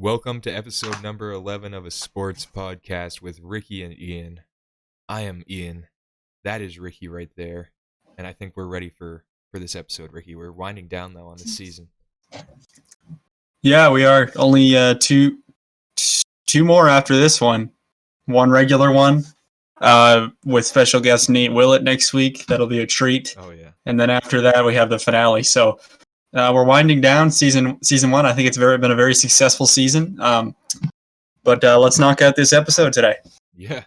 Welcome to episode number 11 of a sports podcast with Ricky and Ian. I am Ian. That is Ricky right there. And I think we're ready for this episode, Ricky. We're winding down, though, on the season. Yeah, we are. Only two more after this one. One regular one with special guest Nate Willett next week. That'll be a treat. Oh, yeah. And then after that, we have the finale. So we're winding down season one. I think it's been a very successful season. But let's knock out this episode today. Yeah.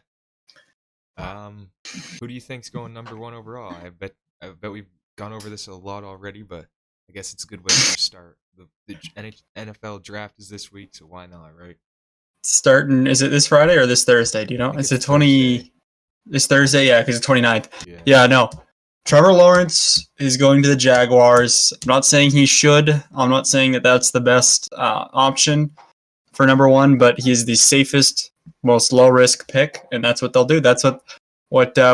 Who do you think's going number one overall? I bet we've gone over this a lot already, but I guess it's a good way to start. The NFL draft is this week, so why not, right? Starting, is it this Friday or this Thursday? Do you know? It's the 20. Thursday. This Thursday, yeah, because it's 29th. Yeah, no. Trevor Lawrence is going to the Jaguars. I'm not saying he should. I'm not saying that that's the best option for number one, but he's the safest, most low-risk pick, and that's what they'll do. That's what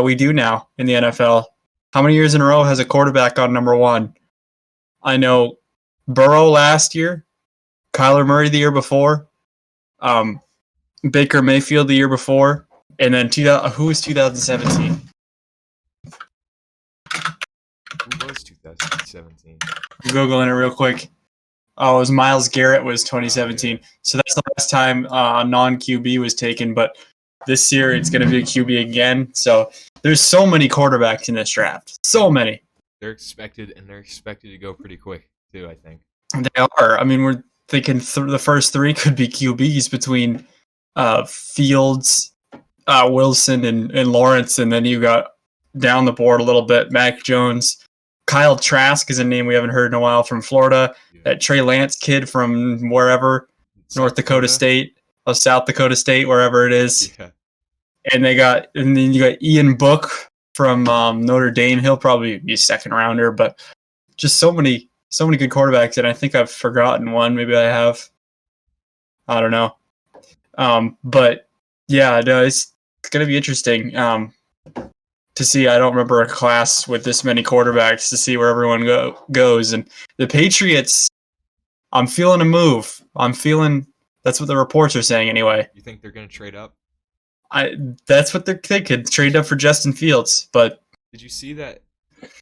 we do now in the NFL. How many years in a row has a quarterback gone number one? I know Burrow last year, Kyler Murray the year before, Baker Mayfield the year before, and then who was 2017? Who was 2017? I'm Googling it real quick. Oh, it was Myles Garrett was 2017. So that's the last time a non-QB was taken, but this year it's going to be a QB again. So there's so many quarterbacks in this draft. So many. They're expected to go pretty quick, too, I think. They are. I mean, we're thinking the first three could be QBs between Fields, Wilson, and Lawrence, and then you got down the board a little bit, Mac Jones. Kyle Trask is a name we haven't heard in a while from Florida. Yeah. That Trey Lance kid from wherever, South Dakota State, or South Dakota State, wherever it is. Yeah. And then you got Ian Book from Notre Dame. He'll probably be a second rounder, but just so many good quarterbacks. And I think I've forgotten one. Maybe I have. I don't know. But yeah, no, it's going to be interesting. To see, I don't remember a class with this many quarterbacks to see where everyone goes. And the Patriots, I'm feeling a move. That's what the reports are saying anyway. You think they're going to trade up? That's what they're thinking. Trade up for Justin Fields. But did you see that?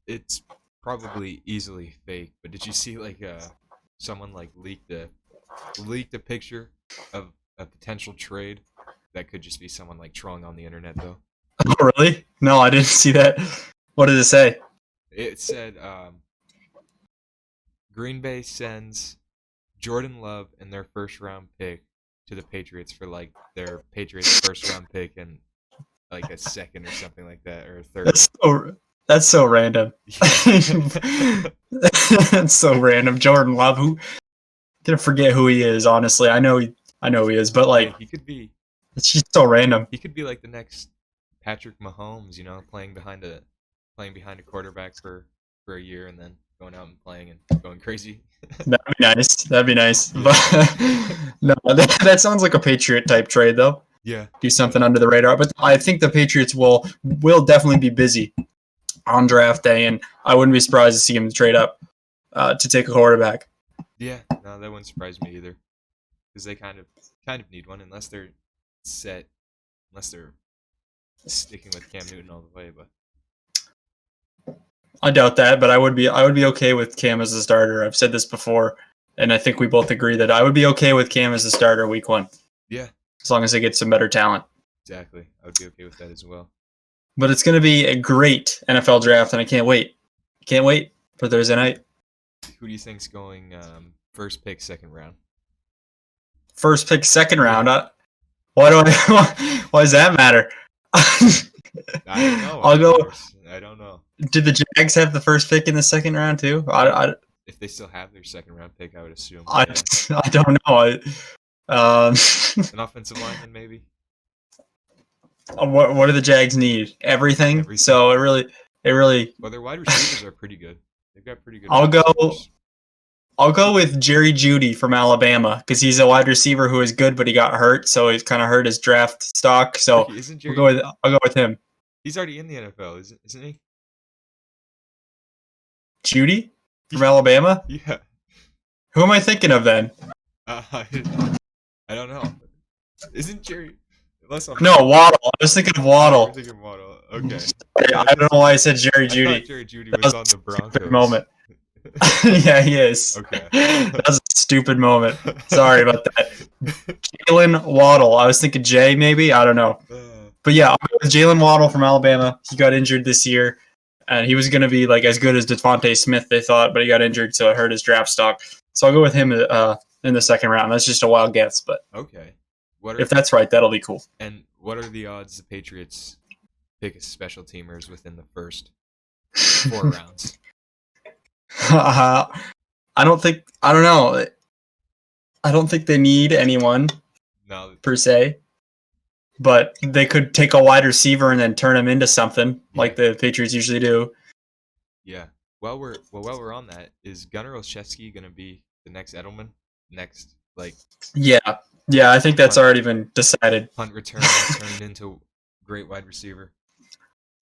It's probably easily fake, but did you see someone leaked a picture of a potential trade that could just be someone trolling on the internet though? Oh, really? No, I didn't see that. What did it say? It said Green Bay sends Jordan Love and their first-round pick to the Patriots for their Patriots first-round pick and a second or something like that, or a third. That's so random. That's so random. Jordan Love, who gonna forget who he is? Honestly, I know he is, but he could be. It's just so random. He could be the next Patrick Mahomes, playing behind a quarterback for a year and then going out and playing and going crazy. That'd be nice. But no, that sounds like a Patriot type trade though. Yeah. Do something under the radar. But I think the Patriots will definitely be busy on draft day, and I wouldn't be surprised to see him trade up to take a quarterback. Yeah, no, that wouldn't surprise me either. Because they kind of need one unless they're sticking with Cam Newton all the way, but I doubt that. But I would be okay with Cam as a starter. I've said this before, and I think we both agree that I would be okay with Cam as a starter week one. Yeah, as long as they get some better talent. Exactly, I would be okay with that as well. But it's going to be a great NFL draft, and I can't wait. Can't wait for Thursday night. Who do you think's going first pick, second round? First pick, second round. Why does that matter? I don't know. I don't know. Did the Jags have the first pick in the second round too? If they still have their second round pick, I would assume. I don't know. An offensive lineman, maybe. What do the Jags need? Everything. So it really. Well, their wide receivers are pretty good. They've got pretty good. I'll go with Jerry Jeudy from Alabama because he's a wide receiver who is good, but he got hurt, so he's kind of hurt his draft stock. So I'll go with him. He's already in the NFL, isn't he? Jeudy from Alabama? Yeah. Who am I thinking of then? I don't know. Isn't Jerry? Unless I'm No, Waddle. I was thinking of Oh, Waddle. you're thinking Waddle. Okay. I don't know why I said Jerry I thought Judy. Jerry Judy That was was on a the stupid Broncos. moment. Yeah, he is. Okay. That was a stupid moment. Sorry about that. Jalen Waddle. I was thinking Jay, maybe. I don't know. But yeah, Jalen Waddle from Alabama. He got injured this year, and he was going to be like as good as Devontae Smith, they thought, but he got injured, so it hurt his draft stock. So I'll go with him in the second round. That's just a wild guess, but Okay. What if that's right, that'll be cool. and what are the odds the Patriots pick as special teamers within the first 4 rounds? I don't know. I don't think they need anyone No. per se, but they could take a wide receiver and then turn him into something like the Patriots usually do. Yeah. While we're on that, is Gunnar Olszewski gonna be the next Edelman? Next, like, Yeah, I think that's already been decided. punt return turned into great wide receiver.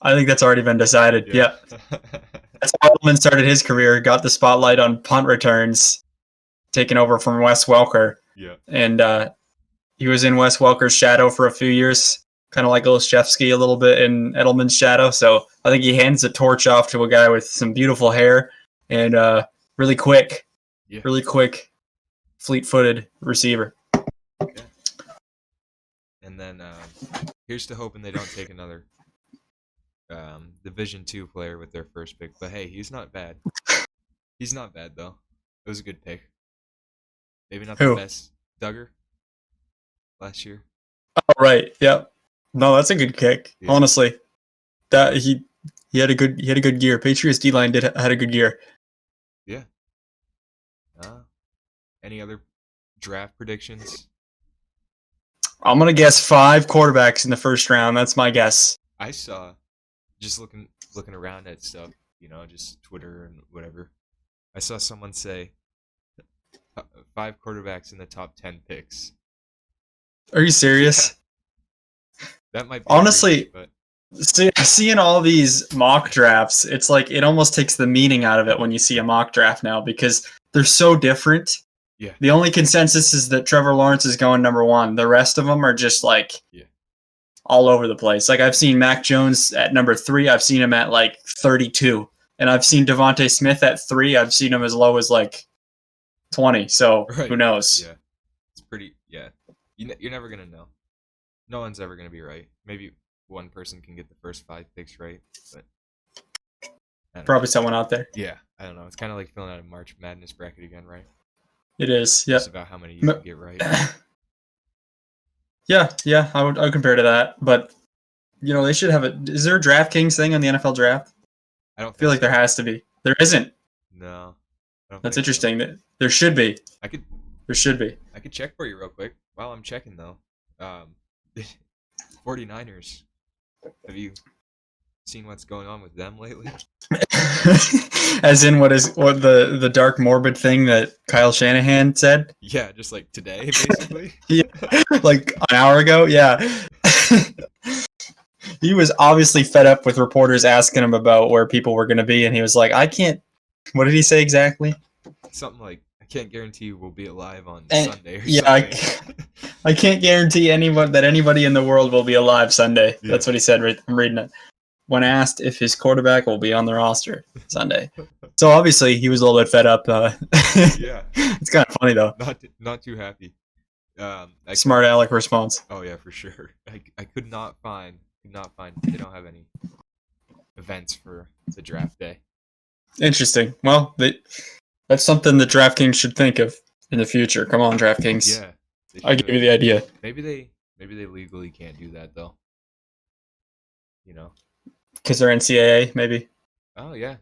I think that's already been decided. Yeah. That's how Edelman started his career, got the spotlight on punt returns, taking over from Wes Welker. Yeah. And he was in Wes Welker's shadow for a few years, kind of like Olszewski a little bit in Edelman's shadow. So I think he hands the torch off to a guy with some beautiful hair and really quick, fleet-footed receiver. Yeah. And then here's to hoping they don't take another Division II player with their first pick. But hey, he's not bad. He's not bad though. It was a good pick. Maybe not the best. Duggar last year. Oh right, yeah. No, that's a good kick. Yeah. Honestly, that he had a good year. Patriots D line had a good year. Yeah. Any other draft predictions? I'm gonna guess 5 quarterbacks in the first round. That's my guess. I saw, just looking around at stuff, just Twitter and whatever. I saw someone say 5 quarterbacks in the top 10 picks. Are you serious? Yeah. That might be honestly. But seeing all these mock drafts, it's like it almost takes the meaning out of it when you see a mock draft now because they're so different. Yeah. The only consensus is that Trevor Lawrence is going number 1. The rest of them are just like all over the place. Like I've seen Mac Jones at number 3. I've seen him at like 32. And I've seen Devontae Smith at 3. I've seen him as low as like 20. So who knows? Yeah. It's pretty, yeah. You're never going to know. No one's ever going to be right. Maybe one person can get the first 5 picks right, but probably someone out there. Yeah, I don't know. It's kind of like filling out a March Madness bracket again, right? It is. Yeah. It's about how many you can get right. Yeah. I would compare to that, but they should have it. Is there a DraftKings thing on the NFL draft? I don't feel like there has to be. There isn't. No. That's interesting. So. There should be. There should be. I could check for you real quick. While I'm checking though, 49ers. Have you seen what's going on with them lately? As in what the dark morbid thing that Kyle Shanahan said? Yeah, just like today, basically. Yeah, like an hour ago. Yeah. He was obviously fed up with reporters asking him about where people were going to be, and he was like, "I can't." What did he say exactly? Something like, "I can't guarantee we'll be alive on Sunday." Or something. I can't guarantee that anybody in the world will be alive Sunday. Yeah. That's what he said. I'm reading it. When asked if his quarterback will be on the roster Sunday, so obviously he was a little bit fed up. Yeah, it's kind of funny though. Not too happy. Smart aleck response. Oh yeah, for sure. I could not find. They don't have any events for the draft day. Interesting. Well, that's something that DraftKings should think of in the future. Come on, DraftKings. Yeah. I give you the idea. Maybe they legally can't do that though. Because they're NCAA, maybe. Oh yeah.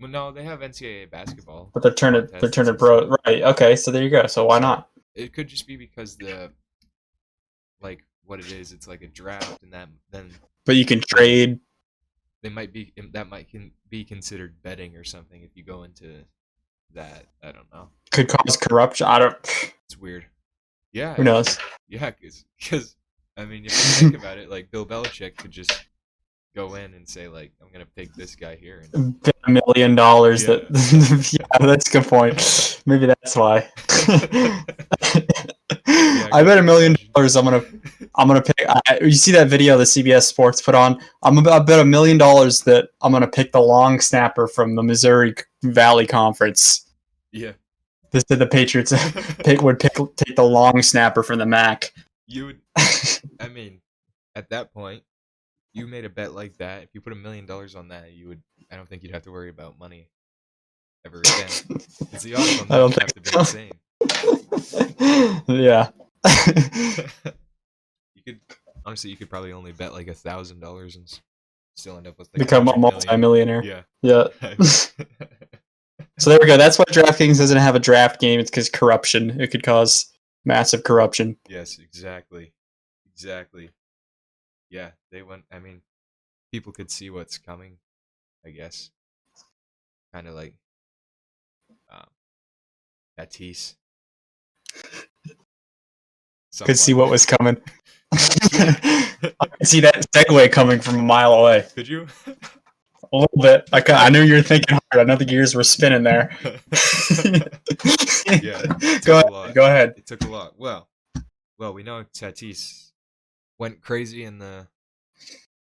Well, no, they have NCAA basketball. But they're turning pro, right? Okay, so there you go. So why not? It could just be because what it is. It's like a draft, and then. But you can trade. That might be considered betting or something if you go into that. I don't know. Could cause corruption. It's weird. Yeah. Who knows? Yeah, because I mean, if you think about it, like Bill Belichick could just go in and say like, I'm gonna pick this guy here and $1 million. Yeah. Yeah, that's a good point. Maybe that's why. I bet $1 million I'm gonna pick. You see that video that CBS Sports put on? I bet $1 million that I'm gonna pick the long snapper from the Missouri Valley Conference. Yeah. This did the Patriots take the long snapper from the MAC. You would. I mean, at that point, you made a bet like that. If you put $1 million on that, you would. I don't think you'd have to worry about money ever again. Because the odds on that would have to be insane. Yeah. You could probably only bet like $1,000 and still end up with like become a 100 million. multi-millionaire. Yeah. So there we go. That's why DraftKings doesn't have a draft game. It's because corruption. It could cause massive corruption. Yes, exactly. Yeah, they went. I mean, people could see what's coming, I guess. Kind of like Tatis. Could see what was coming. I could see that segue coming from a mile away. Could you? A little bit. I knew you were thinking hard. I know the gears were spinning there. Yeah. Go ahead. It took a lot. Well, we know Tatis went crazy in the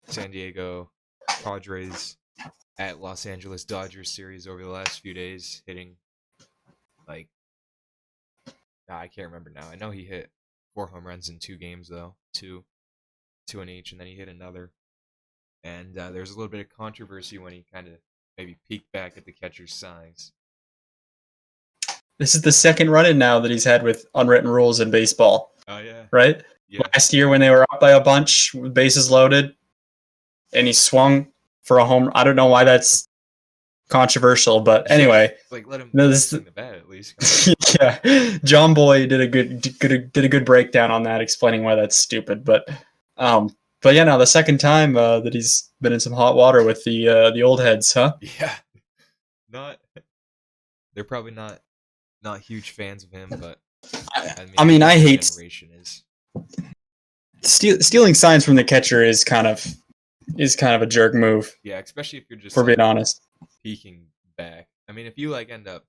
San Diego Padres at Los Angeles Dodgers series over the last few days, hitting like I can't remember now. I know he hit 4 home runs in 2 games though, two in each, and then he hit another. And there's a little bit of controversy when he kind of maybe peeked back at the catcher's signs. This is the second run-in now that he's had with unwritten rules in baseball. Oh yeah. Right? Yeah. Last year when they were up by a bunch, with bases loaded, and he swung for a home. I don't know why that's controversial, but anyway. Like let him swing the bat at least. Yeah, John Boy did a good breakdown on that, explaining why that's stupid. But yeah, now the second time that he's been in some hot water with the old heads, huh? Yeah, they're probably not huge fans of him, but I mean, I hate generation is stealing signs from the catcher is kind of a jerk move. Yeah, especially if you're just for being honest, peeking back. I mean, if you like end up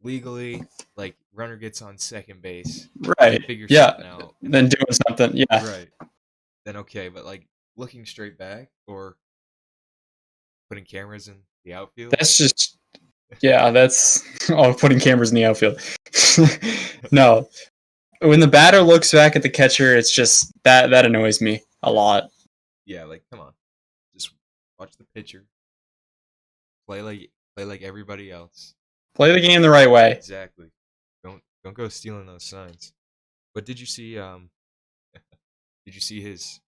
legally, like runner gets on second base, right? Figure something out, then doing something, yeah, right. Then okay, but like looking straight back or putting cameras in the outfield. That's just that's putting cameras in the outfield. No, when the batter looks back at the catcher, it's just that annoys me a lot. Yeah, like come on, just watch the pitcher. Play like everybody else. Play the game the right way. Exactly. Don't go stealing those signs. But did you see his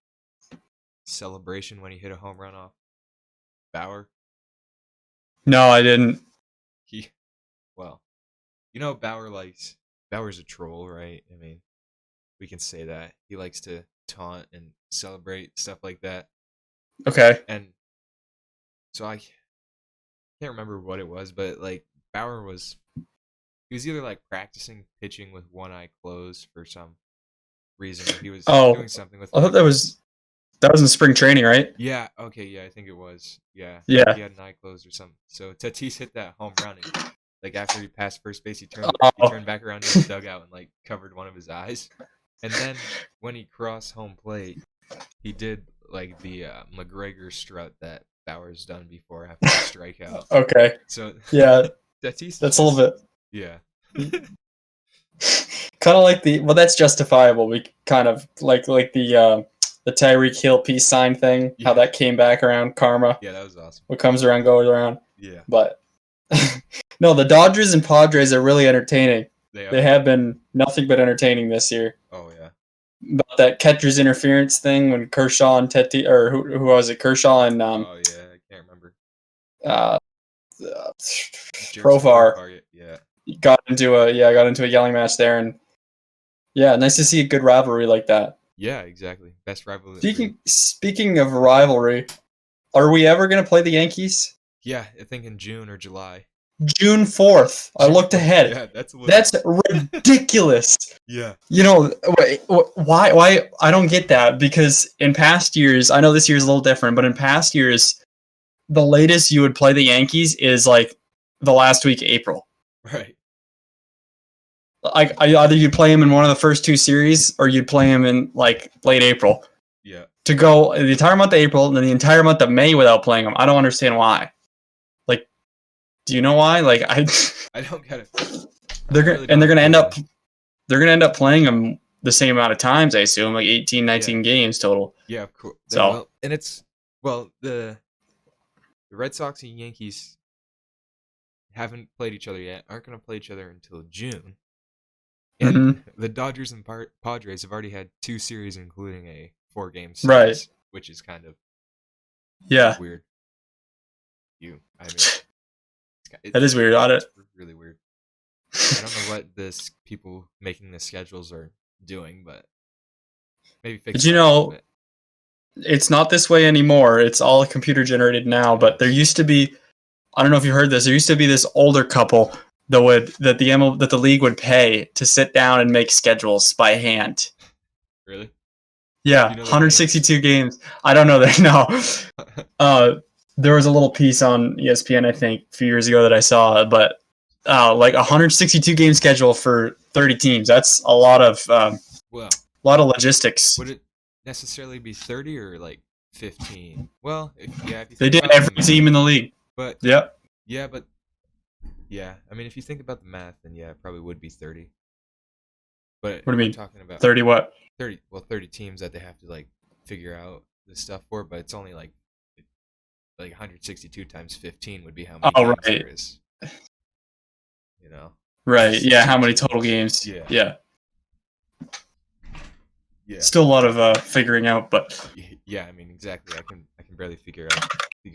celebration when he hit a home run off Bauer? No, I didn't. Bauer's a troll, right? I mean, we can say that. He likes to taunt and celebrate stuff like that. Okay. And so I can't remember what it was, but like Bauer was either like practicing pitching with one eye closed for some reason, or he was doing something with. I thought that was in spring training, right? Yeah. Okay. Yeah, I think it was. Yeah. Yeah. He had an eye closed or something. So Tatis hit that home run, and like after he passed first base, he turned back around to the dugout and like covered one of his eyes. And then when he crossed home plate, he did like the McGregor strut that Bauer's done before after a strikeout. Okay. So yeah, Tatis. That's a little bit. Yeah. Kind of like that's justifiable. We kind of like the Tyreek Hill peace sign thing. Yeah. How that came back around, karma. Yeah, that was awesome. What comes around goes around. Yeah. But no, the Dodgers and Padres are really entertaining. They have been nothing but entertaining this year. Oh yeah. But that catcher's interference thing when Kershaw and Teti, or who was it? Kershaw and oh yeah, I can't remember. Profar. Yeah. Got into a yelling match there, and yeah, nice to see a good rivalry like that. Yeah, exactly. Best rivalry. Speaking of rivalry, are we ever gonna play the Yankees? Yeah, I think in June or July. June 4th. I looked ahead. Yeah, that's ridiculous. Yeah. You know, why I don't get that, because in past years, I know this year's a little different, but in past years, the latest you would play the Yankees is like the last week of April. Right. either you'd play him in one of the first two series or you'd play him in like late April. Yeah. To go the entire month of April and then the entire month of May without playing him, I don't understand why. Like, do you know why? Like, I don't get it. They're gonna end up playing him the same amount of times, I assume, like 18, 19 games total. Yeah, of course. So, well, and it's the Red Sox and Yankees haven't played each other yet. Aren't going to play each other until June. And the Dodgers and Padres have already had 2 series, including a 4-game series, right? Which is kind of weird. I mean, that is weird. It's really weird. I don't know what this people making the schedules are doing, but maybe fix. But you know, it's not this way anymore. It's all computer generated now. But there used to be, I don't know if you heard this. There used to be this older couple that the league would pay to sit down and make schedules by hand. Really? Yeah, 162 games. I don't know that. No. There was a little piece on ESPN, I think, a few years ago that I saw, but like 162 game schedule for 30 teams. That's a lot of logistics. Would it necessarily be 30 or like 15? Well, if they did every team in the league. But yeah. I mean, if you think about the math, then yeah, it probably would be 30. But what do you mean? Talking about 30 what? 30 teams that they have to like figure out this stuff for, but it's only like 162 times 15 would be how many games there is. You know. Right. Yeah. How many total games? Yeah. Still a lot of figuring out, but yeah. I mean, exactly. I can barely figure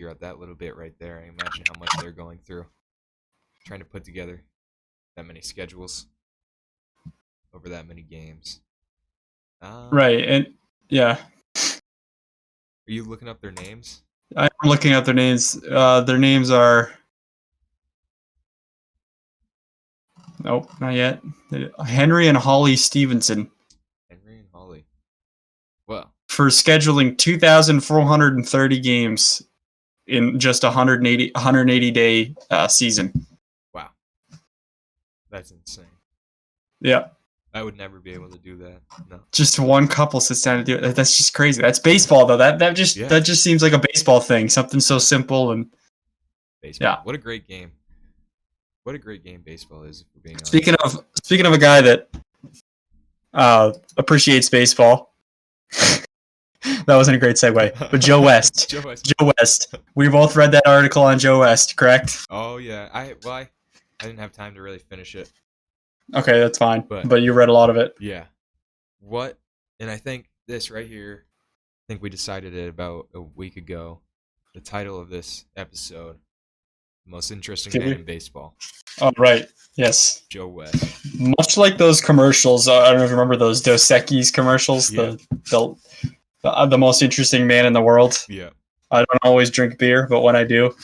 out that little bit right there. I imagine how much they're going through, trying to put together that many schedules over that many games. Right. And yeah. Are you looking up their names? I'm looking up their names. Their names are. Nope, not yet. Henry and Holly Stevenson. Henry and Holly. Well. For scheduling 2,430 games in just 180 day season. Wow. That's insane. Yeah. I would never be able to do that. No. Just one couple sits down to do it. That's just crazy. That's baseball, though. That just seems like a baseball thing. Something so simple and. Baseball. Yeah. What a great game. What a great game baseball is. If we're being honest. Speaking of a guy that appreciates baseball. That wasn't a great segue. But Joe West. Joe West. We both read that article on Joe West, correct? Oh yeah. I didn't have time to really finish it. Okay, that's fine. But you read a lot of it. Yeah. And I think this right here, I think we decided it about a week ago. The title of this episode, The Most Interesting Man in Baseball. Oh, right. Yes. Joe West. Much like those commercials, I don't know if you remember those Dos Equis commercials, yeah. the most interesting man in the world. Yeah. I don't always drink beer, but when I do.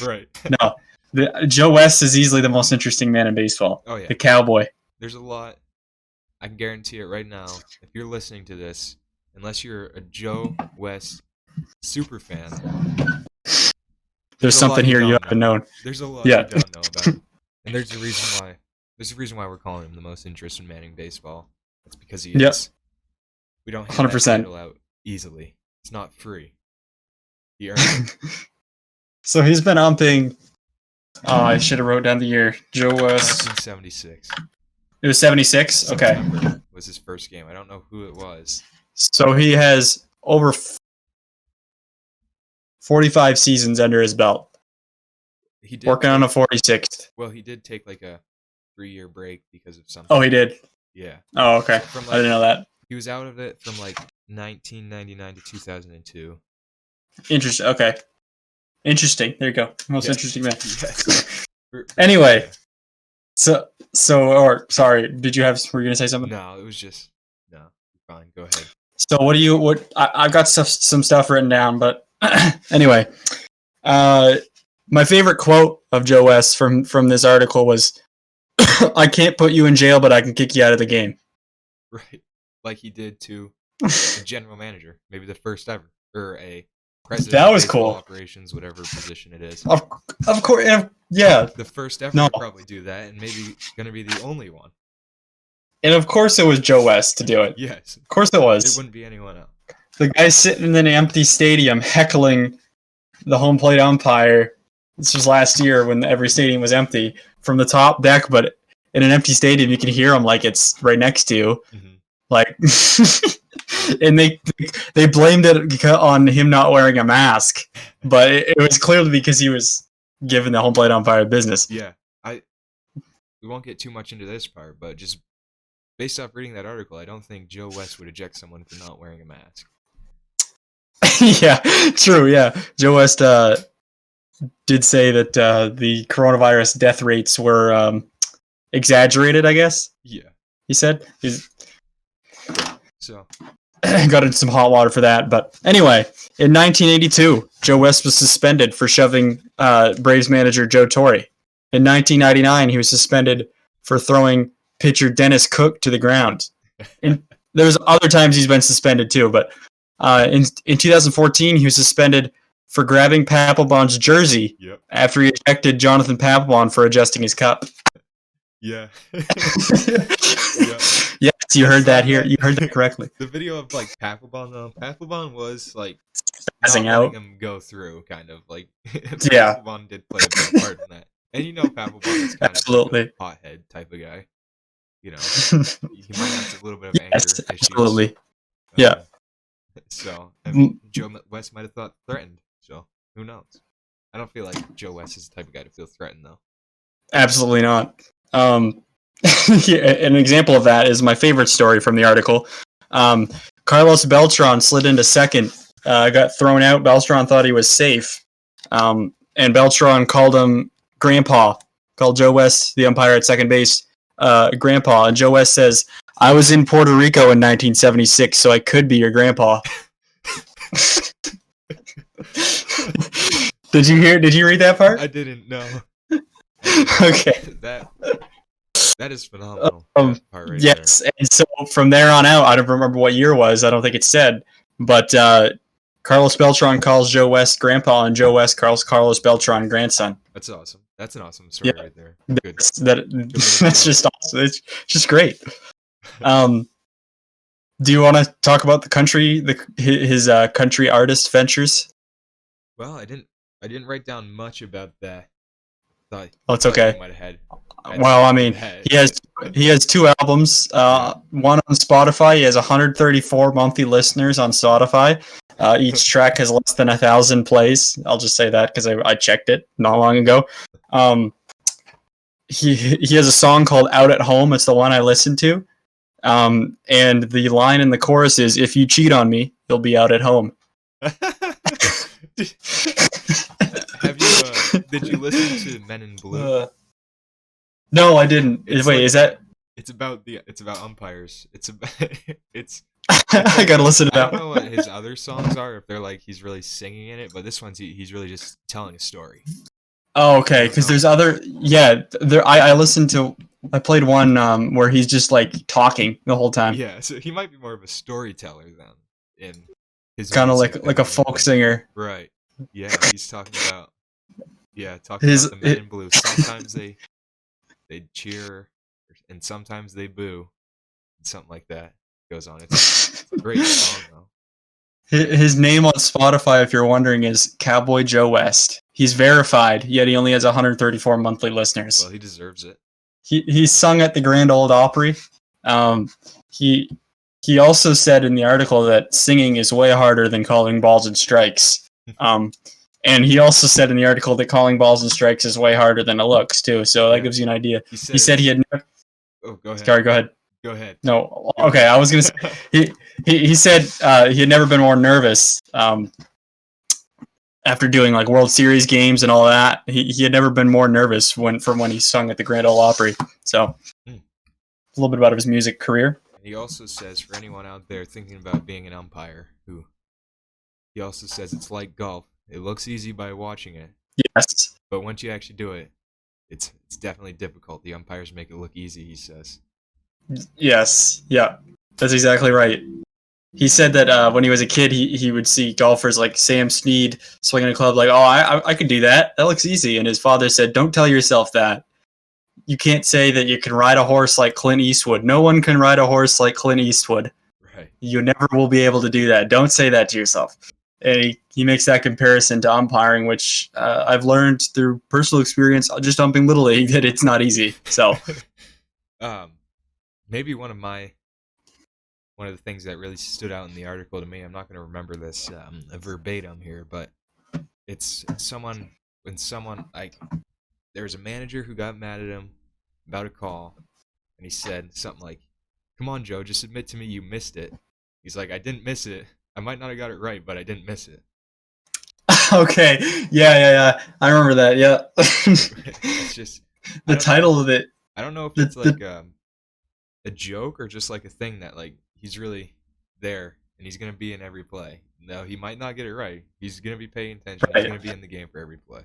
Right. No. Joe West is easily the most interesting man in baseball. Oh, yeah. The cowboy. There's a lot. I can guarantee it right now. If you're listening to this, unless you're a Joe West super fan, there's something here you haven't known. There's a lot you don't know about him. And there's a reason why we're calling him the most interesting man in baseball. That's because he is. Yep. We don't hand 100%. That title out easily. It's not free. He earned it. So he's been umping. I should have wrote down the year. Joe West. 1976. It was 76? Okay. Was his first game. I don't know who it was. So he has over 45 seasons under his belt. He did working on a 46th. Well, he did take like a 3-year break because of something. Oh, he did? Yeah. Oh, okay. I didn't know that. He was out of it from like 1999 to 2002. Interesting. Okay. Interesting. There you go. Most interesting man. Yes. Anyway. So, sorry, were you going to say something? No, it was just, no, fine, go ahead. So I've got some stuff written down, but anyway, my favorite quote of Joe West from this article was, I can't put you in jail, but I can kick you out of the game. Right. Like he did to a general manager, maybe the first ever, or a president. That was cool. Operations, whatever position it is. Of course, yeah. The first ever to probably do that, and maybe going to be the only one. And of course it was Joe West to do it. Yes. Of course it was. It wouldn't be anyone else. The guy sitting in an empty stadium heckling the home plate umpire. This was last year when every stadium was empty from the top deck, but in an empty stadium you can hear him like it's right next to you. Mm-hmm. Like, and they blamed it on him not wearing a mask, but it was clearly because he was giving the home plate umpire business. Yeah, we won't get too much into this part, but just based off reading that article, I don't think Joe West would eject someone for not wearing a mask. Yeah, true. Yeah, Joe West did say that the coronavirus death rates were exaggerated, I guess. Yeah, he said. So got into some hot water for that. But anyway, in 1982, Joe West was suspended for shoving Braves manager Joe Torre. In 1999, he was suspended for throwing pitcher Dennis Cook to the ground. And there's other times he's been suspended too, but in 2014, he was suspended for grabbing Papelbon's jersey after he ejected Jonathan Papelbon for adjusting his cup. Yeah. Yes, you heard that here. You heard that correctly. The video of like Papelbon though. Papelbon was like passing not out. letting him go through, kind of like. Yeah. Papelbon did play a big part in that, and you know Papelbon is kind absolutely of like a hothead type of guy. You know, he might have a little bit of anger issues. Absolutely. Yeah. So I mean, Joe West might have thought threatened. So who knows? I don't feel like Joe West is the type of guy to feel threatened though. Absolutely not. An example of that is my favorite story from the article. Carlos Beltran slid into second, got thrown out. Beltran thought he was safe, and Beltran called him Grandpa. Called Joe West, the umpire at second base, Grandpa. And Joe West says, "I was in Puerto Rico in 1976, so I could be your grandpa." Did you read that part? I didn't know. Okay. That is phenomenal. That part right yes, there. And so from there on out, I don't remember what year it was. I don't think it said, but Carlos Beltran calls Joe West Grandpa, and Joe West calls Carlos Beltran grandson. That's awesome. That's an awesome story right there. Good. That's just awesome. It's just great. Do you want to talk about the country, his country artist ventures? Well, I didn't write down much about that. It's okay. Well, I mean, he has 2 albums. One on Spotify. He has 134 monthly listeners on Spotify. Each track has less than 1,000 plays. I'll just say that because I checked it not long ago. He has a song called "Out at Home." It's the one I listened to. And the line in the chorus is, "If you cheat on me, you'll be out at home." Did you listen to Men in Blue? No, I didn't. Wait, is that? It's about umpires. It's. I gotta listen to that. I don't know what his other songs are, if they're like he's really singing in it, but this one's he's really just telling a story. Oh, okay. Because there's other. Yeah, I listened to. I played one where he's just like talking the whole time. Yeah, so he might be more of a storyteller than in his. Kind of like a folk singer. Right. Yeah, he's talking about. Yeah, about the Men in Blue. Sometimes they cheer, and sometimes they boo, and something like that goes on. It's a great song, though. His name on Spotify, if you're wondering, is Cowboy Joe West. He's verified, yet he only has 134 monthly listeners. Well, he deserves it. He sung at the Grand Ole Opry. He also said in the article that singing is way harder than calling balls and strikes. And he also said in the article that calling balls and strikes is way harder than it looks, too. So that gives you an idea. He said he had never... Oh, go ahead. Sorry, go ahead. Go ahead. No, okay, I was going to say... He said he had never been more nervous after doing like World Series games and all that. He had never been more nervous from when he sung at the Grand Ole Opry. So, a little bit about his music career. He also says, for anyone out there thinking about being an umpire, he also says it's like golf. It looks easy by watching it. Yes. But once you actually do it, it's definitely difficult. The umpires make it look easy, he says. Yes. Yeah. That's exactly right. He said that when he was a kid, he would see golfers like Sam Snead swinging a club like, "Oh, I could do that. That looks easy." And his father said, "Don't tell yourself that. you can't say that you can ride a horse like Clint Eastwood. No one can ride a horse like Clint Eastwood. Right. You never will be able to do that. Don't say that to yourself. And he makes that comparison to umpiring, which I've learned through personal experience, just umping Little League, that it's not easy. So, maybe one of the things that really stood out in the article to me. I'm not going to remember this verbatim here, but it's someone like there was a manager who got mad at him about a call, and he said something like, "Come on, Joe, just admit to me you missed it." He's like, "I didn't miss it. I might not have got it right, but I didn't miss it." Okay. Yeah. I remember that. Yeah. It's just the title of it. I don't know if it's like a joke or just like a thing that like he's really there and he's gonna be in every play. No, he might not get it right. He's gonna be paying attention. Right. He's gonna be in the game for every play.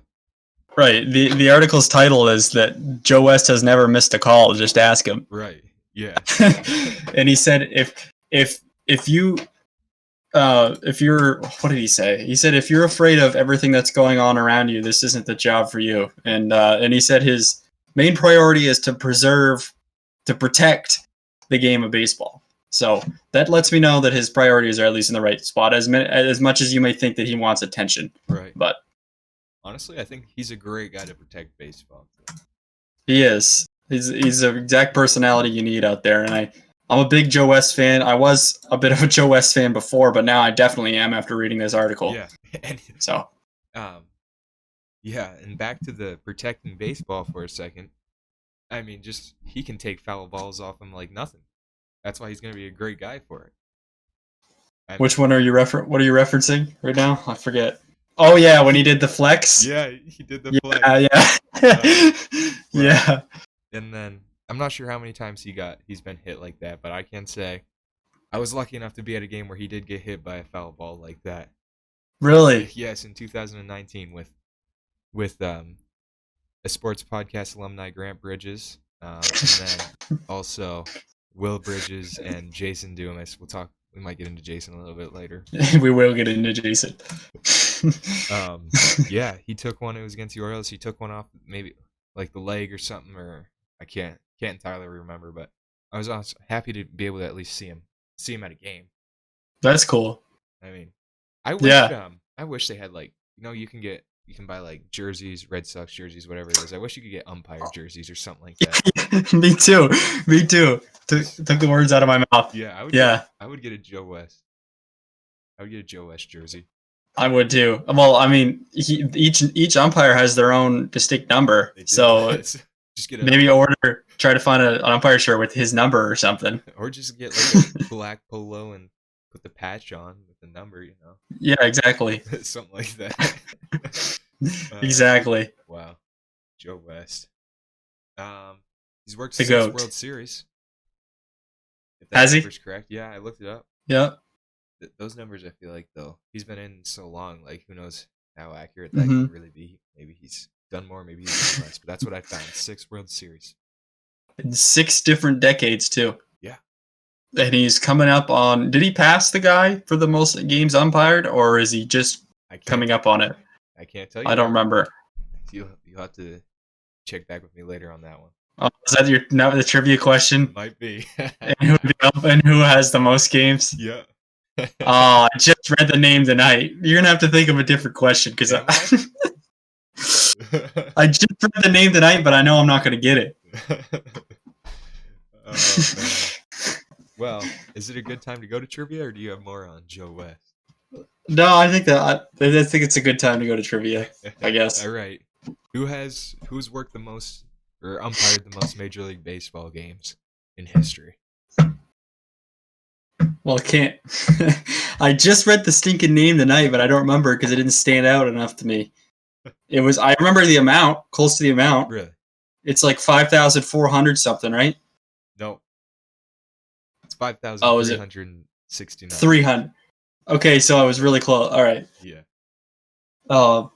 Right. The article's title is that Joe West has never missed a call. Just ask him. Right. Yeah. And he said if you're what did he say? He said if you're afraid of everything that's going on around you, this isn't the job for you. And he said his main priority is to protect the game of baseball. So that lets me know that his priorities are at least in the right spot, as much as you may think that he wants attention. Right. But honestly, I think he's a great guy to protect baseball. He is. He's the exact personality you need out there. And I'm a big Joe West fan. I was a bit of a Joe West fan before, but now I definitely am after reading this article. Yeah. So. Yeah, and back to the protecting baseball for a second. I mean, just he can take foul balls off him like nothing. That's why he's going to be a great guy for it. Which one are you what are you referencing right now? I forget. Oh yeah, when he did the flex. Yeah, he did the flex. Yeah. Yeah. And then I'm not sure how many times he's been hit like that, but I can say I was lucky enough to be at a game where he did get hit by a foul ball like that. Really? Yes, in 2019 with a sports podcast alumni, Grant Bridges, and then also Will Bridges and Jason Dumas. We might get into Jason a little bit later. We will get into Jason. Yeah, he took one. It was against the Orioles. He took one off, maybe like the leg or something, or I can't entirely remember. But I was also happy to be able to at least see him at a game. That's cool. I mean, I wish they had like you can buy like jerseys, Red Sox jerseys, whatever it is. I wish you could get umpire jerseys or something like that. Me too. Took the words out of my mouth. Yeah, I would get a Joe West. I would get a Joe West jersey. I would too. Well, I mean, each umpire has their own distinct number, so just maybe try to find an umpire shirt with his number or something. Or just get like a black polo and put the patch on with the number, Yeah, exactly. Something like that. Exactly. Wow, Joe West. He's worked The 6 GOAT. World Series. If Has he? number's correct. Yeah, I looked it up. Yeah. Those numbers, I feel like, though, he's been in so long, like, who knows how accurate that can really be. Maybe he's done more, maybe he's done less, but that's what I found. 6 World Series. In 6 different decades, too. Yeah. And he's coming up on... Did he pass the guy for the most games umpired, or is he just coming up on it? I can't tell you. I don't remember. You'll have to check back with me later on that one. Oh, is that now the trivia question? Might be. and who has the most games? Yeah. I just read the name tonight. You're gonna have to think of a different question because I just read the name tonight, but I know I'm not gonna get it. Oh, well, is it a good time to go to trivia, or do you have more on Joe West? No, I think it's a good time to go to trivia. I guess. All right. Who's worked the most or umpired the most Major League Baseball games in history? Well, I just read the stinking name tonight, but I don't remember because it didn't stand out enough to me. I remember the amount, close to the amount. Really? It's like 5,400 something, right? No. It's 5,369. 300. Okay, so I was really close. All right. Yeah. I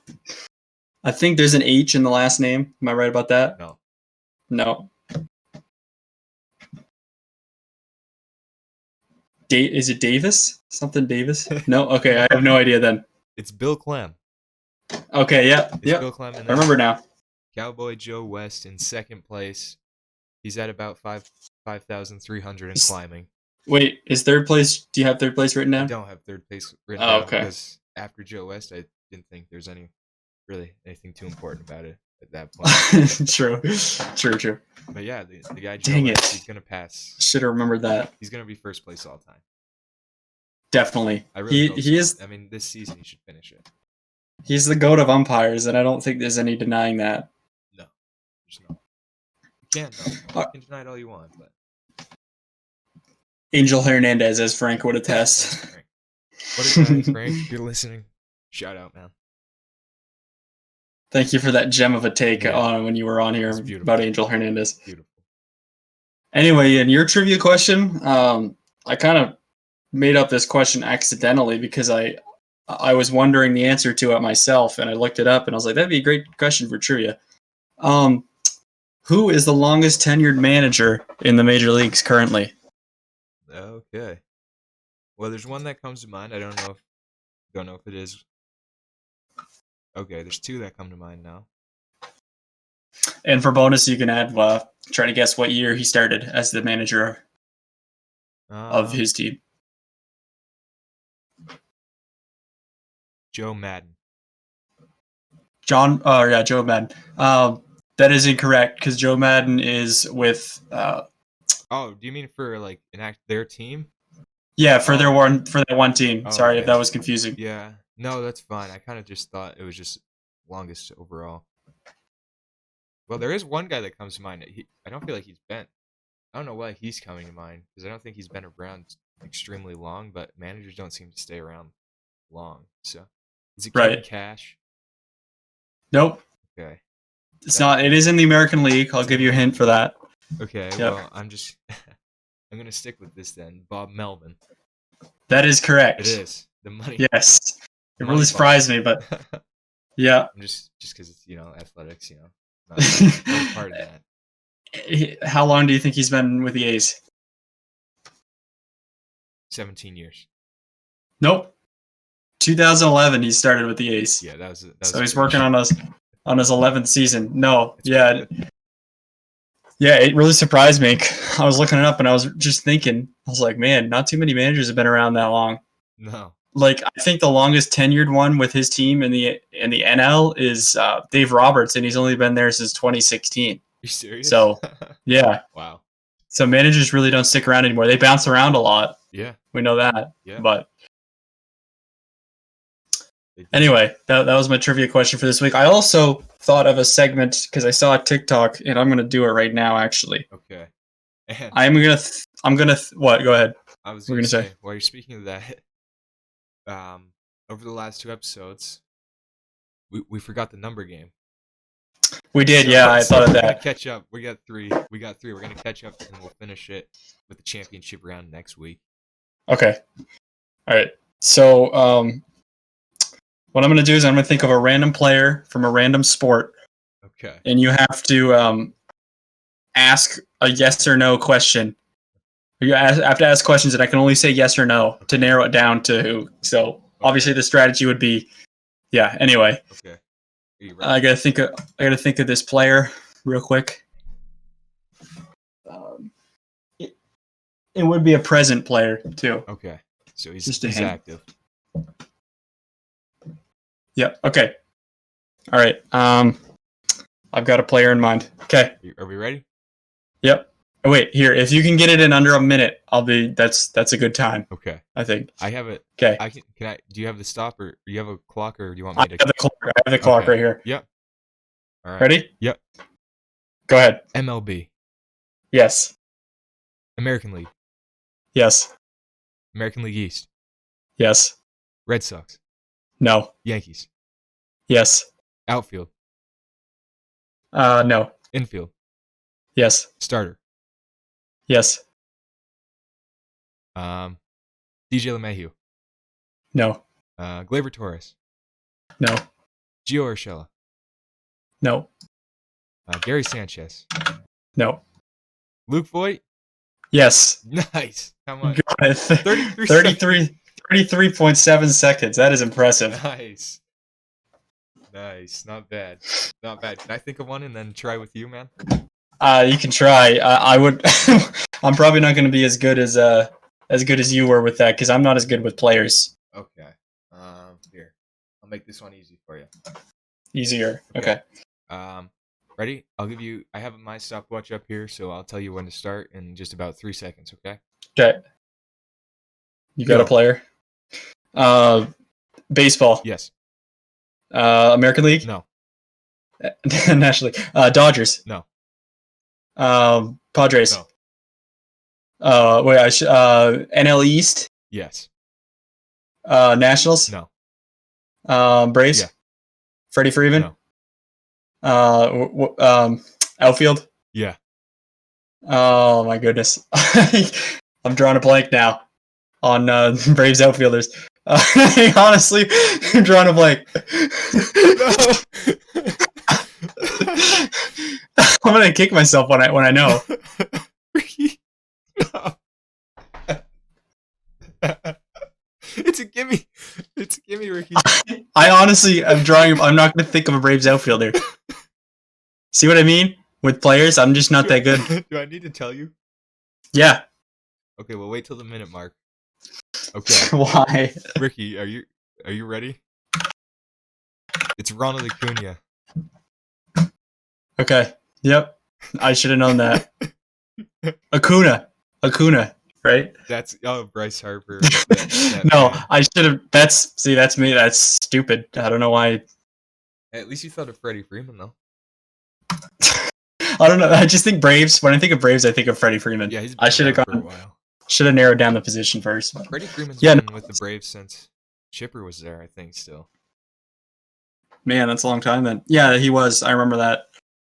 think there's an H in the last name. Am I right about that? No. Is it Davis? Something Davis? No? Okay, I have no idea then. It's Bill Clem. Okay, yeah. Bill Clem. I remember now. Cowboy Joe West in second place. He's at about 5,300 and climbing. Wait, is third place? Do you have third place written I down? don't have third place written Oh, down okay. because after Joe West, I didn't think there's anything too important about it at that point. True. But yeah, the guy Joe Dang West, it. he's gonna pass. Should have remembered that. He's gonna be first place all time. Definitely. I really hope he so. is I mean, this season he should finish it. he's the GOAT of umpires, and I don't think there's any denying that. No, there's no. You can though. You can deny it all you want, but Angel Hernandez, as Frank would attest. Frank. What a guy, Frank. If you're listening, shout out, man. Thank you for that gem of a take on when you were on here about Angel Hernandez. Beautiful. Anyway, in your trivia question, I kind of made up this question accidentally because I was wondering the answer to it myself, and I looked it up, and I was like, that'd be a great question for trivia. Who is the longest tenured manager in the major leagues currently? Okay. Well, there's one that comes to mind. I don't know if it is. Okay, there's two that come to mind now. And for bonus, you can add try to guess what year he started as the manager of his team. Joe Madden. Joe Madden. That is incorrect because Joe Madden is with. Oh, do you mean for like their team? Yeah, for that one team. Sorry if that was confusing. Yeah, no, that's fine. I kind of just thought it was just longest overall. Well, there is one guy that comes to mind. I don't feel like he's been. I don't know why he's coming to mind because I don't think he's been around extremely long. But managers don't seem to stay around long. So, is it Kevin Cash? Nope. Okay. It's not. It is in the American League. I'll give you a hint for that. Okay. Yep. Well, I'm gonna stick with this then. Bob Melvin. That is correct. It is the money. Yes. It really surprised me, but yeah. Just because it's athletics, not part of that. How long do you think he's been with the A's? 17 years. Nope. 2011 he started with the A's. Yeah, that was so he's working on his 11th season. No, yeah. Yeah, it really surprised me. I was looking it up and I was just thinking, I was like, man, not too many managers have been around that long. No. Like, I think the longest tenured one with his team in the NL is Dave Roberts, and he's only been there since 2016. You serious? So, yeah. Wow. So managers really don't stick around anymore. They bounce around a lot. Yeah. We know that. Yeah. But anyway, that was my trivia question for this week. I also thought of a segment because I saw a TikTok, and I'm going to do it right now, actually. Okay. I'm gonna. What? Go ahead. I was going to say, while you're speaking of that, over the last two episodes, we forgot the number game. We did, yeah. I thought of that. Catch up. We got three. We're going to catch up, and we'll finish it with the championship round next week. Okay. All right. So, what I'm going to do is I'm going to think of a random player from a random sport. Okay. And you have to ask a yes or no question. You have to ask questions, and I can only say yes or no to narrow it down to who. So obviously the strategy would be, yeah. Anyway. Okay. I gotta think of this player real quick. It would be a present player too. Okay. So he's active. Yep. Okay. All right. I've got a player in mind. Okay. Are we ready? Yep. Oh, wait, here. If you can get it in under a minute, that's a good time. Okay. I think. I have it. Okay. Do you have the stop or do you have a clock or do you want me to? I have the clock right here. Yep. All right. Ready? Yep. Go ahead. MLB. Yes. American League. Yes. American League East. Yes. Red Sox. No. Yankees. Yes. Outfield. No. Infield. Yes. Starter. Yes. DJ LeMahieu. No. Gleyber Torres. No. Gio Urshela. No. Gary Sanchez. No. Luke Voigt. Yes. Nice. How much? Got it. 33.7 seconds. That is impressive. Nice. Nice. Not bad. Not bad. Can I think of one and then try with you, man? You can try. I would. I'm probably not going to be as good as you were with that because I'm not as good with players. Okay. Here. I'll make this one easy for you. Easier. Okay. Ready? I have my stopwatch up here, so I'll tell you when to start in just about 3 seconds, okay? Okay. You got a player? Baseball. Yes. American League? No. National League. Dodgers. No. Padres. No. NL East? Yes. Nationals? No. Braves? Yeah. Freddie Freeman? No. Outfield? Yeah. Oh my goodness. I'm drawing a blank now on Braves outfielders. Honestly, I'm drawing a blank. I'm gonna kick myself when I know. It's a gimme. It's a gimme, Ricky. I honestly, I'm not gonna think of a Braves outfielder. See what I mean? With players, I'm just not that good. Do I need to tell you? Yeah. Okay, well, wait till the minute mark. Okay. Why? Ricky, are you ready? It's Ronald Acuna. Okay. Yep. I should have known that. Acuna, right? That's Bryce Harper. No, I should have. That's me. That's stupid. I don't know why. At least you thought of Freddie Freeman, though. I don't know. I just think Braves. When I think of Braves, I think of Freddie Freeman. Yeah, he's been I should have around for a gone. while. Should have narrowed down the position first. Freddie Freeman's been with the Braves since Chipper was there, I think, still. Man, that's a long time then. Yeah, he was. I remember that.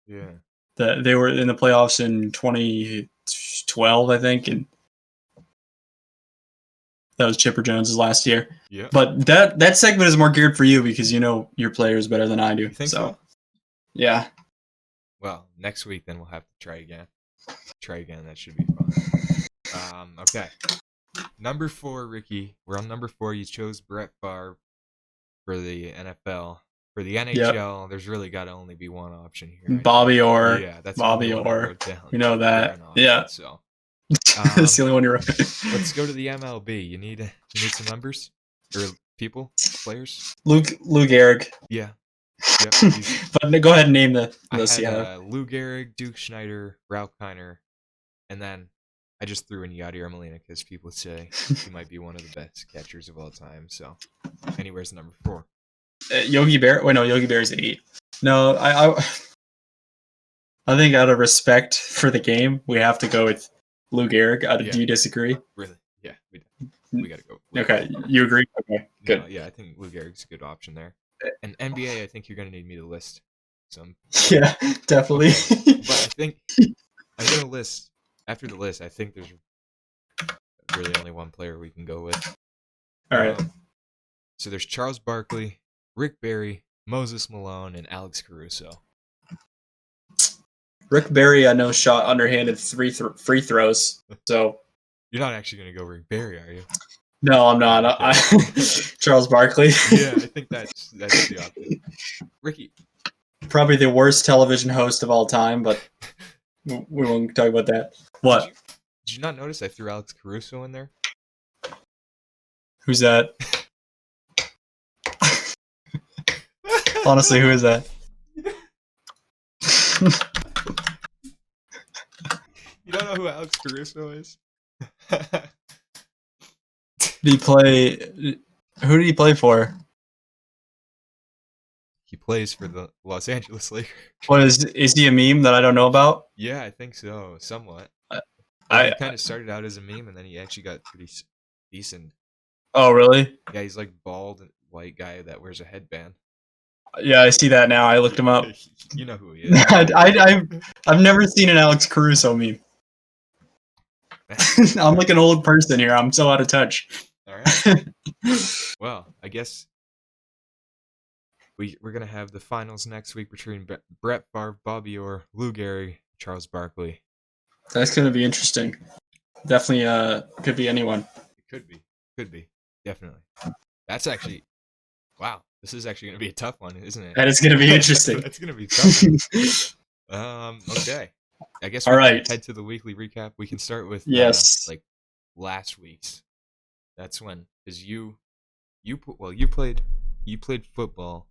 Yeah. They were in the playoffs in 2012, I think, and that was Chipper Jones' last year. Yeah. But that segment is more geared for you because you know your players better than I do. You think so? Yeah. Well, next week then we'll have to try again. That should be fun. Okay. Number 4, Ricky. We're on number 4. You chose Brett Favre for the NFL. For the NHL, There's really got to only be one option here. Bobby Orr. Yeah, that's Bobby Orr. We know that. Yeah. So that's the only one you wrote. Let's go to the MLB. You need some numbers or people, players. Lou Gehrig. Yeah. Yep. But go ahead and name the list. Lou Gehrig, Duke Schneider, Ralph Kiner, and then I just threw in Yadier Molina because people say he might be one of the best catchers of all time. So, anywhere's number 4. Yogi Berra. Wait, no, Yogi Berra's 8. No, I think out of respect for the game, we have to go with Lou Gehrig. Do you disagree? Really? Yeah, we got to go. Okay, you agree? Okay, good. No, yeah, I think Lou Gehrig's a good option there. And NBA, I think you're going to need me to list some. Yeah, definitely. Okay. But I think I'm going to list, after the list, I think there's really only one player we can go with. All right. So there's Charles Barkley, Rick Barry, Moses Malone, and Alex Caruso. Rick Barry, I know, shot underhanded free throws. So you're not actually going to go Rick Barry, are you? No, I'm not. Charles Barkley. Yeah, I think that's the option. Ricky. Probably the worst television host of all time, but we won't talk about that. What? Did you not notice I threw Alex Caruso in there? Who's that? Honestly, who is that? You don't know who Alex Caruso is? Who did he play for? He plays for the Los Angeles Lakers. What is he a meme that I don't know about? Yeah, I think so, somewhat. He kind of started out as a meme, and then he actually got pretty decent. Oh, really? Yeah, he's like bald and white guy that wears a headband. Yeah, I see that now. I looked him up. You know who he is. I've never seen an Alex Caruso meme. I'm like an old person here. I'm so out of touch. All right. Well, I guess we're gonna have the finals next week between Brett Favre, Bobby Orr, Lou Gehrig, Charles Barkley. That's gonna be interesting. Definitely, could be anyone. It could be, definitely. That's actually, wow. This is actually going to be a tough one, isn't it? That is going to be interesting. That's going to be tough. Okay. I guess we All can right. head to the weekly recap. We can start with Yes. like last week's. That's when, because you played football,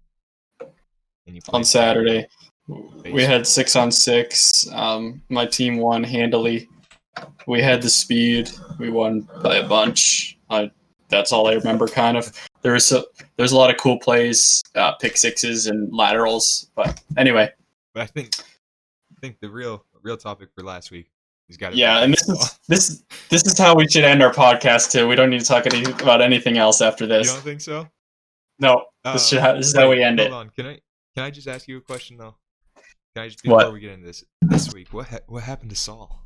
and you played On Saturday. baseball. We had 6-on-6. My team won handily. We had the speed. We won by a bunch. That's all I remember, kind of. There's a lot of cool plays, pick sixes and laterals. But anyway. But I think the real topic for last week is got to Yeah, be and baseball. this is how we should end our podcast too. We don't need to talk about anything else after You this. don't think so? No, this is how we end it. Hold on. Can I just ask you a question though? Can I just before we get into this week? What happened to Saul?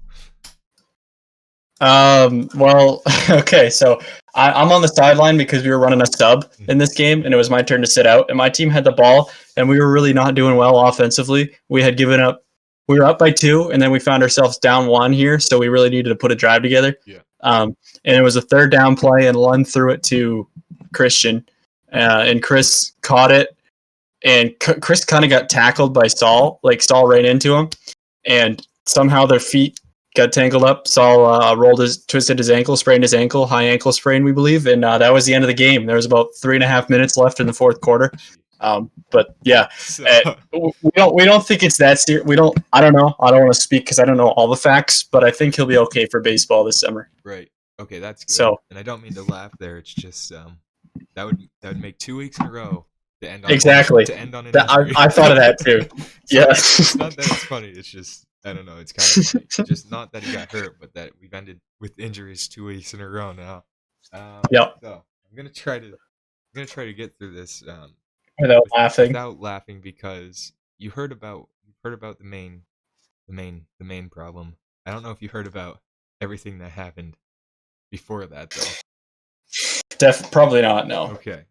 Well, okay, so I'm on the sideline because we were running a sub in this game, and it was my turn to sit out, and my team had the ball, and we were really not doing well offensively. We had given up. We were up by 2, and then we found ourselves down 1 here, so we really needed to put a drive together. Yeah. And it was a 3rd down play, and Lund threw it to Christian, and Chris caught it, and Chris kind of got tackled by Saul. Like, Saul ran into him, and somehow their feet got tangled up. Saul twisted his ankle, sprained his ankle, high ankle sprain, we believe, and that was the end of the game. There was about 3.5 minutes left in the 4th quarter. But yeah, So, we don't think it's that serious. I don't know. I don't want to speak because I don't know all the facts, but I think he'll be okay for baseball this summer. right. Okay, that's good. So, and I don't mean to laugh there. It's just that would make 2 weeks in a row to end on exactly. To end on an injury. I thought of that too. Yeah. It's not that it's funny. It's just I don't know. It's kind of funny. Just not that he got hurt, but that we've ended with injuries 2 weeks in a row now. Yep. So I'm gonna try to get through this Without laughing. Without laughing, because you heard about the main problem. I don't know if you heard about everything that happened before that though. Probably not. No. Okay.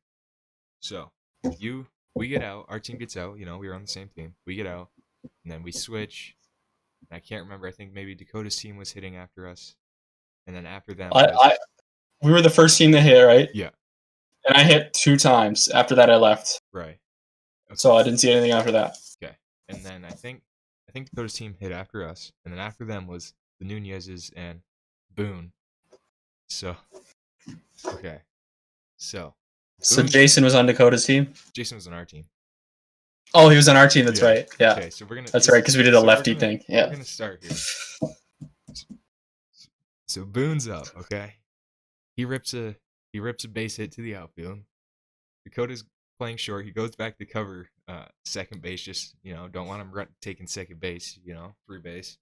So we get out. Our team gets out. You know, we were on the same team. We get out, and then we switch. I can't remember. I think maybe Dakota's team was hitting after us, and then after them, we were the first team to hit, right? Yeah. And I hit 2 times. After that, I left. Right. Okay. So I didn't see anything after that. Okay. And then I think Dakota's team hit after us, and then after them was the Nunez's and Boone. So, okay. So Jason was on Dakota's team? Jason was on our team. Oh, he was on our team. That's right. Yeah. Okay, so we're gonna. That's right, because we did a lefty thing. Yeah. We're gonna start here. So Boone's up. Okay. He rips a base hit to the outfield. Dakota's playing short. He goes back to cover second base. Just don't want him taking second base. Free base.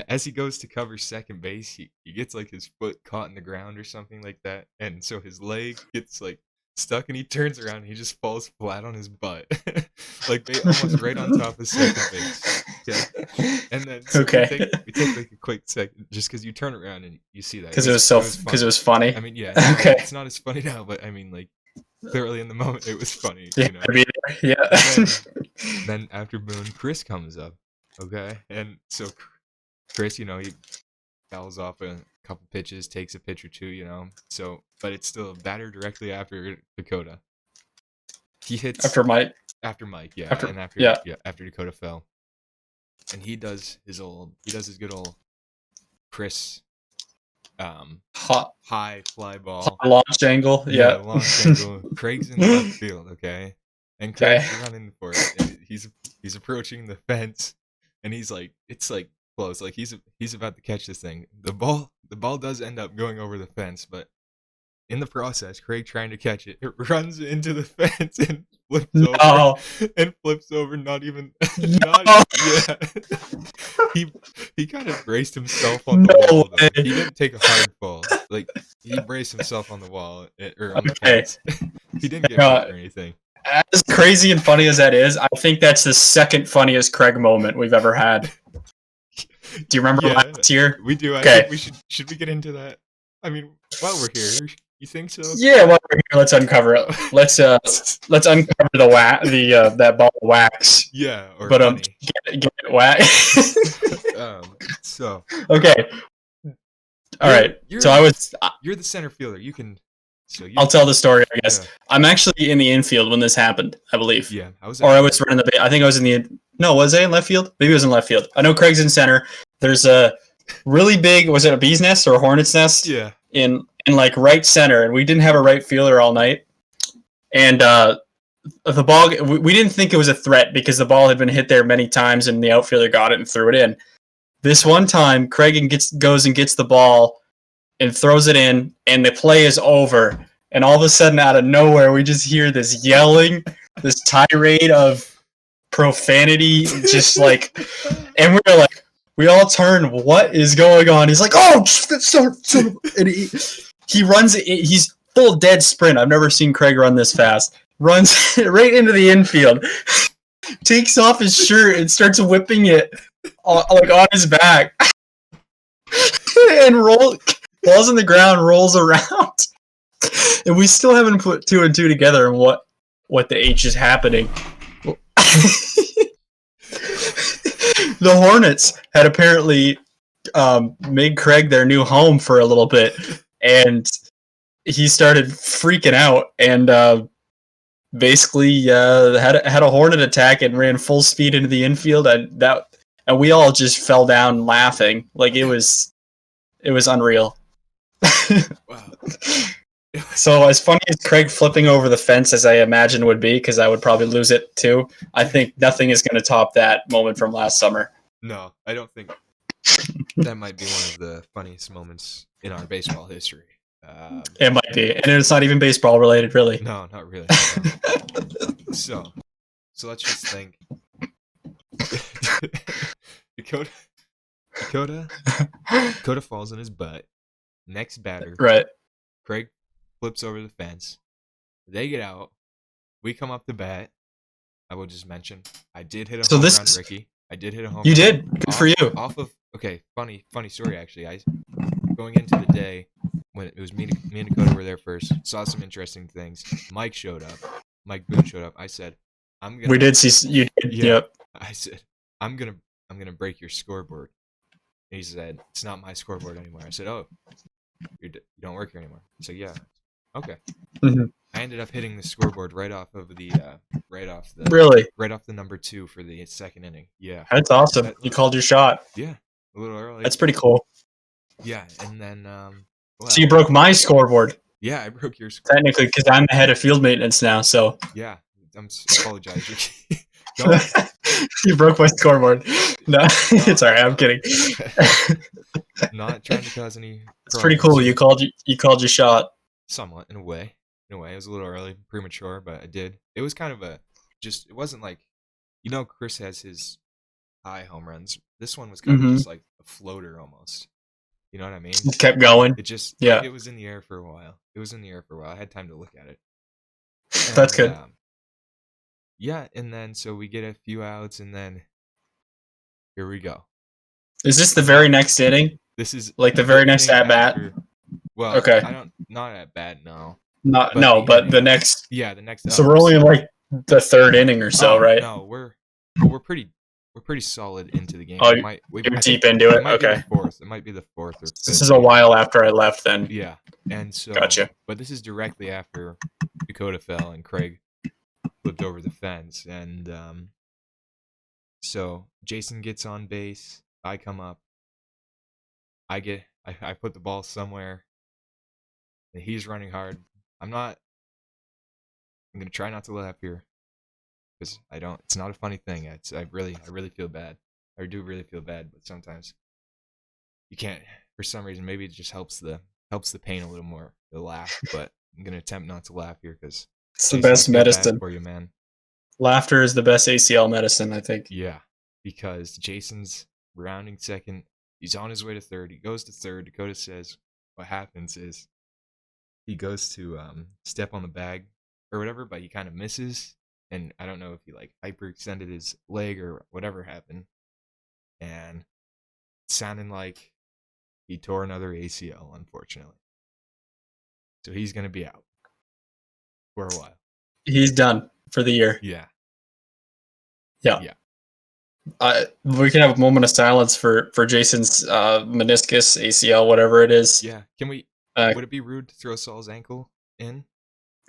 As he goes to cover second base, he gets like his foot caught in the ground or something like that, and so his leg gets like stuck, and he turns around and he just falls flat on his butt, like almost right on top of second base. Okay, and then so we take like a quick second, just because you turn around and you see that because it was funny. I mean, yeah, okay, it's not as funny now, but I mean, like clearly in the moment it was funny. Yeah. Then after Boone, Chris comes up. Okay, and so Chris, he fouls off a couple pitches, takes a pitch or two, so, but it's still a batter directly after Dakota. He hits after Mike, yeah, after Dakota fell, and he does his good old Chris, high fly ball, launch angle, yeah, launch angle. Craig's in left field, okay, and Craig's running for it, and he's approaching the fence, and he's like, it's like close, like he's about to catch this thing. The ball does end up going over the fence, but in the process, Craig trying to catch it runs into the fence and flips over. Not even. He kind of braced himself on the wall. Though. He didn't take a hard fall. Like he braced himself on the wall or on the fence. He didn't get hurt or anything. As crazy and funny as that is, I think that's the second funniest Craig moment we've ever had. Do you remember last year? We do. Okay. I think should we get into that? I mean, while we're here, you think so? Yeah, while we're here, let's uncover it. Let's uncover that ball of wax. Yeah, or get it wax. So okay. All right. You're the center fielder. You can So I'll tell the story, I guess. Yeah. I'm actually in the infield when this happened, I believe. Yeah, I was. Or I was running I think I was in the. No, was I in left field? Maybe it was in left field. I know Craig's in center. There's a really big. Was it a bee's nest or a hornet's nest? Yeah. In like right center, and we didn't have a right fielder all night. And the ball, we didn't think it was a threat because the ball had been hit there many times, and the outfielder got it and threw it in. This one time, Craig goes and gets the ball and throws it in, and the play is over. And all of a sudden, out of nowhere, we just hear this yelling, this tirade of profanity, just like, and we're like, we all turn, what is going on? He's like, oh, and he runs, he's full dead sprint. I've never seen Craig run this fast. Runs right into the infield, takes off his shirt and starts whipping it like on his back, and falls on the ground, rolls around. And we still haven't put 2 and 2 together and what the H is happening. The Hornets had apparently made Craig their new home for a little bit, and he started freaking out and basically had a Hornet attack and ran full speed into the infield, and we all just fell down laughing. Like it was unreal. Wow. So as funny as Craig flipping over the fence as I imagine would be, because I would probably lose it too, I think nothing is going to top that moment from last summer. No, I don't think that might be one of the funniest moments in our baseball history. It might be, and it's not even baseball related, really. No, not really. No. So let's just think. Dakota falls on his butt. Next batter, Right. Craig flips over the fence. They get out. We come up to bat. I will just mention I did hit a home run, Ricky. I did hit a home run. You did. Good for you. Okay, funny story actually. I going into the day when it was me and Dakota were there first. Saw some interesting things. Mike showed up. Mike Boone showed up. I said, "I'm gonna." We did see you. Did, Yeah. Yep. I said, "I'm gonna break your scoreboard." And he said, "It's not my scoreboard anymore." I said, "Oh, you don't work here anymore." I said, "Yeah." Okay. Mm-hmm. I ended up hitting the scoreboard right off the number 2 for the second inning. Yeah. That's awesome. You called your shot. Yeah. A little early. That's pretty cool. Yeah, and then so you broke my scoreboard. Yeah, I broke your scoreboard. Technically, because I'm the head of field maintenance now. So yeah, apologize. You broke my scoreboard. No, it's alright. I'm kidding. Not trying to cause any. It's pretty cool. You called your shot. Somewhat, in a way. It was a little early, premature, but I did. It was kind of it wasn't like, Chris has his high home runs. This one was kind of just like a floater almost. You know what I mean? It kept going. It just, yeah. It was in the air for a while. I had time to look at it. That's good. Yeah, and then so we get a few outs, and then here we go. Is this the very next inning? This is like the very next at bat. Well, okay. Not at bat, no. But the next. Yeah, the next. So we're only in like the third inning or so, right? No, we're pretty solid into the game. Oh, you're deep into it. Okay. It might be the fourth or fifth. This is a while after I left, then. Yeah, and so. Gotcha. But this is directly after Dakota fell and Craig flipped over the fence, and so Jason gets on base. I come up. I put the ball somewhere. And he's running hard. I'm gonna try not to laugh here, because I don't. It's not a funny thing. I really feel bad. I do really feel bad, but sometimes you can't. For some reason, maybe it just helps the pain a little more to laugh. But I'm gonna attempt not to laugh here because it's the best medicine for you, man. Laughter is the best ACL medicine, I think. Yeah, because Jason's rounding second. He's on his way to third. He goes to third. Dakota says, "What happens is." He goes to step on the bag or whatever, but he kind of misses, and I don't know if he like hyperextended his leg or whatever happened, and it sounded like he tore another ACL, unfortunately. So he's gonna be out for a while. He's done for the year. Yeah. We can have a moment of silence for Jason's meniscus, ACL, whatever it is. Yeah. Can we? Would it be rude to throw Saul's ankle in?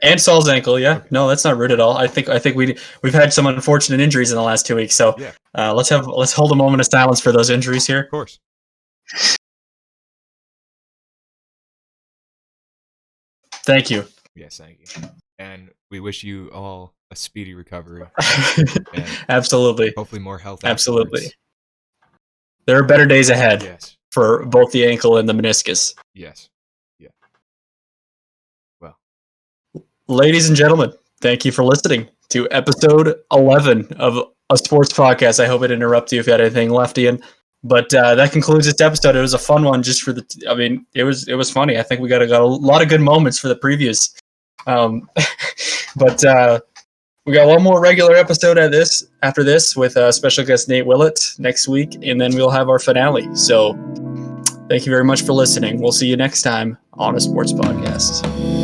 And Saul's ankle, yeah. Okay. No, that's not rude at all. I think we've had some unfortunate injuries in the last 2 weeks, so Yeah, let's hold a moment of silence for those injuries here. of course. Thank you. Yes, thank you. And we wish you all a speedy recovery. Absolutely. Hopefully more health Absolutely. afterwards. There are better days ahead Yes. for both the ankle and the meniscus. Yes. Yeah. Well. Ladies and gentlemen, thank you for listening to episode 11 of a sports podcast. I hope it didn't interrupt you if you had anything left, Ian. But that concludes this episode. It was a fun one, just for it was funny. I think we got a lot of good moments for the previews. But we got one more regular episode after this with special guest Nate Willett next week, and then we'll have our finale. So thank you very much for listening. We'll see you next time on a sports podcast.